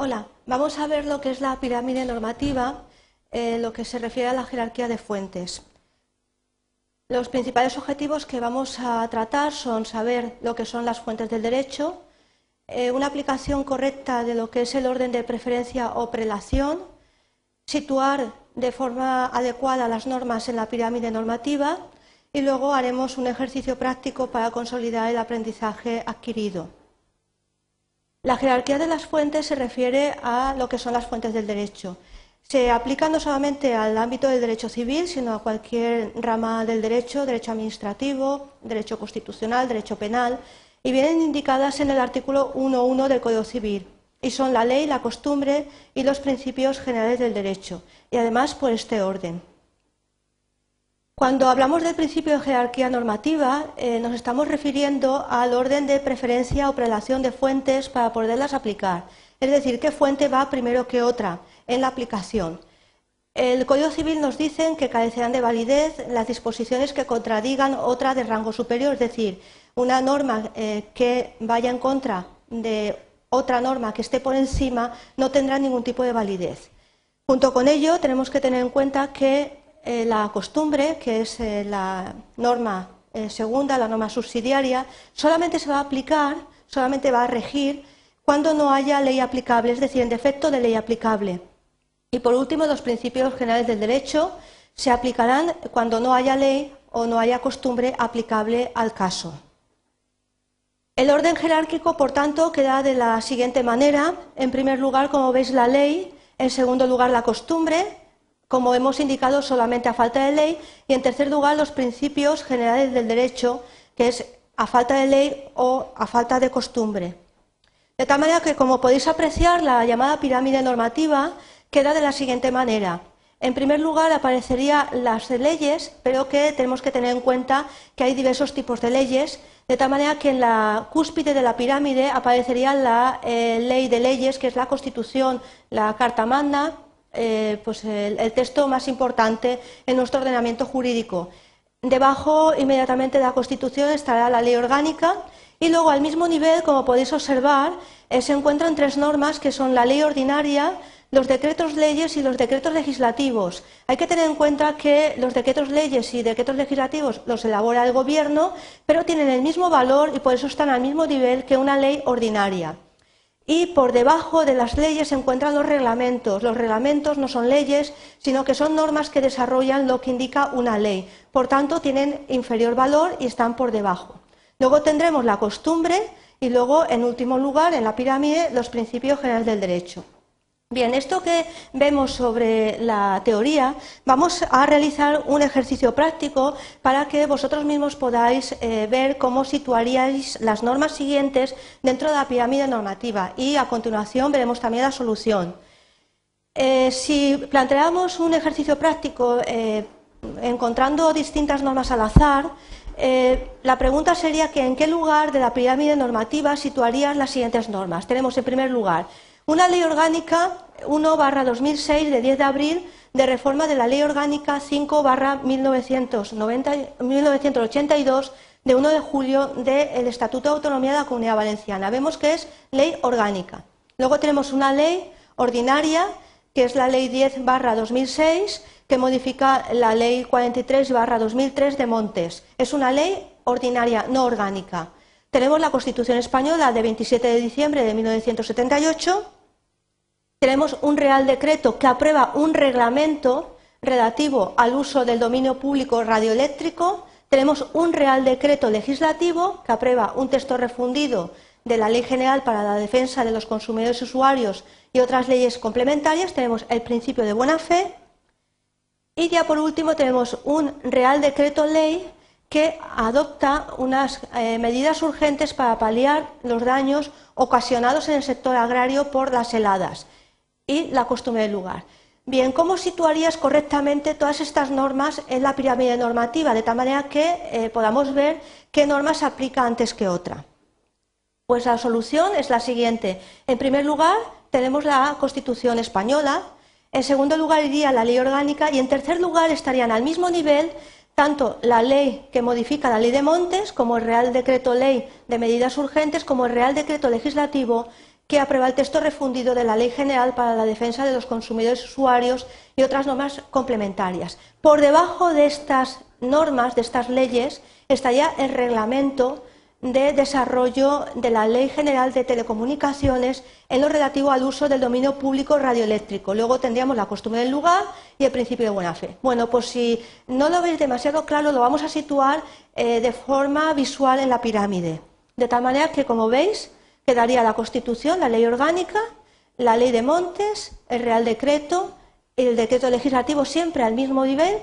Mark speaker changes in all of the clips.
Speaker 1: Hola, vamos a ver lo que es la pirámide normativa, lo que se refiere a la jerarquía de fuentes. Los principales objetivos que vamos a tratar son saber lo que son las fuentes del derecho, una aplicación correcta de lo que es el orden de preferencia o prelación, situar de forma adecuada las normas en la pirámide normativa y luego haremos un ejercicio práctico para consolidar el aprendizaje adquirido. La jerarquía de las fuentes se refiere a lo que son las fuentes del derecho. Se aplica no solamente al ámbito del derecho civil, sino a cualquier rama del derecho, derecho administrativo, derecho constitucional, derecho penal, y vienen indicadas en el artículo 1.1 del Código Civil, y son la ley, la costumbre y los principios generales del derecho, y además por este orden. Cuando hablamos del principio de jerarquía normativa, nos estamos refiriendo al orden de preferencia o prelación de fuentes para poderlas aplicar, es decir, qué fuente va primero que otra en la aplicación. El Código Civil nos dice que carecerán de validez las disposiciones que contradigan otra de rango superior, es decir, una norma que vaya en contra de otra norma que esté por encima no tendrá ningún tipo de validez. Junto con ello, tenemos que tener en cuenta que la costumbre, que es la norma segunda, la norma subsidiaria, solamente se va a aplicar, solamente va a regir cuando no haya ley aplicable, es decir, en defecto de ley aplicable. Y por último, los principios generales del derecho se aplicarán cuando no haya ley o no haya costumbre aplicable al caso. El orden jerárquico, por tanto, queda de la siguiente manera. En primer lugar, como veis, la ley. En segundo lugar, la costumbre, como hemos indicado, solamente a falta de ley. Y en tercer lugar, los principios generales del derecho, que es a falta de ley o a falta de costumbre. De tal manera que, como podéis apreciar, la llamada pirámide normativa queda de la siguiente manera. En primer lugar, aparecerían las leyes, pero que tenemos que tener en cuenta que hay diversos tipos de leyes, de tal manera que en la cúspide de la pirámide aparecería la ley de leyes, que es la Constitución, la Carta Magna, pues el texto más importante en nuestro ordenamiento jurídico. Debajo, inmediatamente de la Constitución, estará la ley orgánica y luego al mismo nivel, como podéis observar, se encuentran tres normas que son la ley ordinaria, los decretos leyes y los decretos legislativos. Hay que tener en cuenta que los decretos leyes y decretos legislativos los elabora el Gobierno, pero tienen el mismo valor y por eso están al mismo nivel que una ley ordinaria. Y por debajo de las leyes se encuentran los reglamentos. Los reglamentos no son leyes, sino que son normas que desarrollan lo que indica una ley. Por tanto, tienen inferior valor y están por debajo. Luego tendremos la costumbre y luego, en último lugar, en la pirámide, los principios generales del derecho. Bien, esto que vemos sobre la teoría, vamos a realizar un ejercicio práctico para que vosotros mismos podáis ver cómo situaríais las normas siguientes dentro de la pirámide normativa y a continuación veremos también la solución. Si planteamos un ejercicio práctico encontrando distintas normas al azar, la pregunta sería que en qué lugar de la pirámide normativa situarías las siguientes normas. Tenemos en primer lugar una ley orgánica 1/2006 de 10 de abril de reforma de la ley orgánica 5/1982 de 1 de julio del Estatuto de Autonomía de la Comunidad Valenciana. Vemos que es ley orgánica. Luego tenemos una ley ordinaria, que es la ley 10/2006, que modifica la ley 43/2003 de Montes. Es una ley ordinaria, no orgánica. Tenemos la Constitución Española de 27 de diciembre de 1978. Tenemos un Real Decreto que aprueba un reglamento relativo al uso del dominio público radioeléctrico. Tenemos un Real Decreto legislativo que aprueba un texto refundido de la Ley General para la Defensa de los Consumidores y Usuarios y otras leyes complementarias. Tenemos el principio de buena fe. Y ya por último tenemos un Real Decreto Ley que adopta unas medidas urgentes para paliar los daños ocasionados en el sector agrario por las heladas y la costumbre del lugar. Bien, ¿cómo situarías correctamente todas estas normas en la pirámide normativa, de tal manera que podamos ver qué norma se aplica antes que otra? Pues la solución es la siguiente. En primer lugar, tenemos la Constitución Española. En segundo lugar iría la ley orgánica y en tercer lugar estarían al mismo nivel tanto la ley que modifica la ley de Montes como el Real Decreto Ley de medidas urgentes como el Real Decreto Legislativo que aprueba el texto refundido de la Ley General para la Defensa de los Consumidores y Usuarios y otras normas complementarias. Por debajo de estas normas, de estas leyes, estaría el Reglamento de Desarrollo de la Ley General de Telecomunicaciones en lo relativo al uso del dominio público radioeléctrico. Luego tendríamos la costumbre del lugar y el principio de buena fe. Bueno, pues si no lo veis demasiado claro, lo vamos a situar de forma visual en la pirámide. De tal manera que, como veis, quedaría la Constitución, la Ley Orgánica, la Ley de Montes, el Real Decreto, el Decreto Legislativo siempre al mismo nivel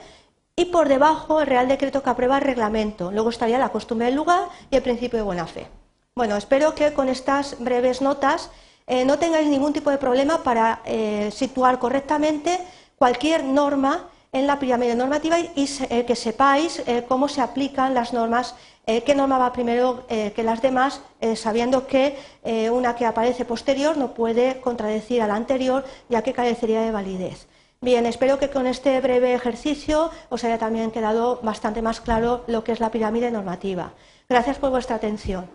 Speaker 1: y por debajo el Real Decreto que aprueba el reglamento. Luego estaría la costumbre del lugar y el principio de buena fe. Bueno, espero que con estas breves notas no tengáis ningún tipo de problema para situar correctamente cualquier norma en la pirámide normativa y que sepáis cómo se aplican las normas, qué norma va primero que las demás, sabiendo que una que aparece posterior no puede contradecir a la anterior, ya que carecería de validez. Bien, espero que con este breve ejercicio os haya también quedado bastante más claro lo que es la pirámide normativa. Gracias por vuestra atención.